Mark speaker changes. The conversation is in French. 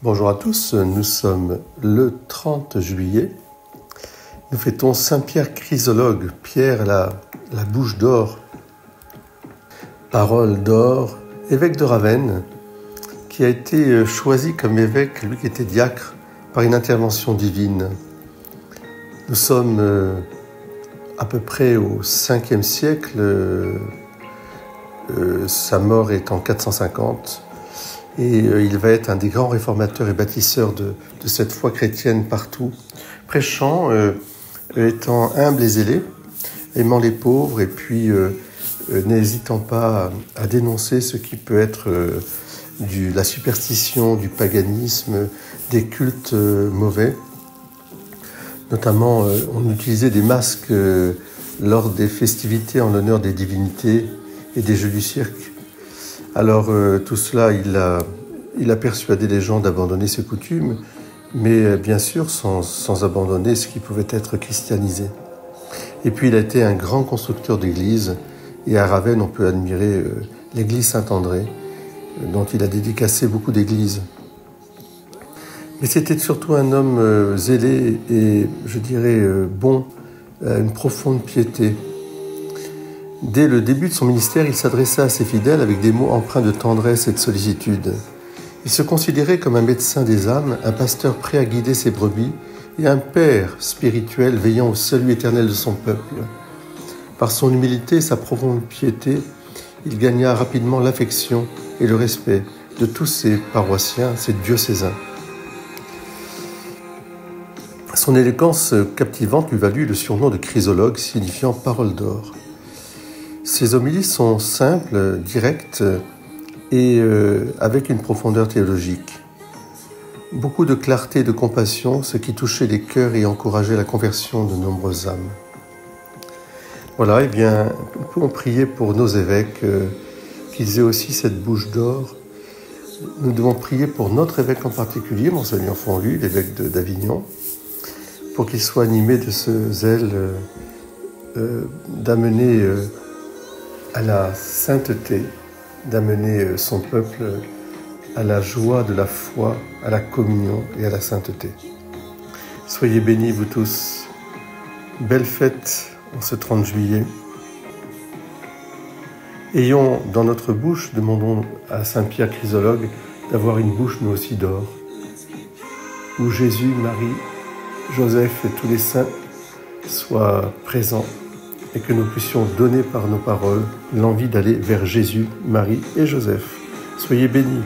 Speaker 1: Bonjour à tous, nous sommes le 30 juillet. Nous fêtons Saint Pierre Chrysologue, Pierre la bouche d'or, parole d'or, évêque de Ravenne, qui a été choisi comme évêque, lui qui était diacre, par une intervention divine. Nous sommes à peu près au 5e siècle, sa mort est en 450. Et il va être un des grands réformateurs et bâtisseurs de cette foi chrétienne partout, prêchant, étant humble et zélé, aimant les pauvres et puis n'hésitant pas à dénoncer ce qui peut être la superstition, du paganisme, des cultes mauvais. Notamment, on utilisait des masques lors des festivités en l'honneur des divinités et des jeux du cirque. Alors tout cela, il a persuadé les gens d'abandonner ces coutumes, mais bien sûr sans abandonner ce qui pouvait être christianisé. Et puis il a été un grand constructeur d'églises, et à Ravenne on peut admirer l'église Saint-André, dont il a dédicacé beaucoup d'églises. Mais c'était surtout un homme zélé et, je dirais, bon, une profonde piété. Dès le début de son ministère, il s'adressa à ses fidèles avec des mots empreints de tendresse et de sollicitude. Il se considérait comme un médecin des âmes, un pasteur prêt à guider ses brebis et un père spirituel veillant au salut éternel de son peuple. Par son humilité et sa profonde piété, il gagna rapidement l'affection et le respect de tous ses paroissiens, ses diocésains. Son élégance captivante lui valut le surnom de chrysologue, signifiant parole d'or. Ses homélies sont simples, directes et avec une profondeur théologique. Beaucoup de clarté et de compassion, ce qui touchait les cœurs et encourageait la conversion de nombreuses âmes. Voilà, eh bien, nous pouvons prier pour nos évêques, qu'ils aient aussi cette bouche d'or. Nous devons prier pour notre évêque en particulier, Monseigneur Fonlu, l'évêque d'Avignon, pour qu'il soit animé de ce zèle d'amener à la sainteté, d'amener son peuple à la joie de la foi, à la communion et à la sainteté. Soyez bénis, vous tous. Belle fête en ce 30 juillet. Ayons dans notre bouche, demandons à Saint Pierre Chrysologue d'avoir une bouche nous aussi d'or, où Jésus, Marie, Joseph et tous les saints soient présents, et que nous puissions donner par nos paroles l'envie d'aller vers Jésus, Marie et Joseph. Soyez bénis.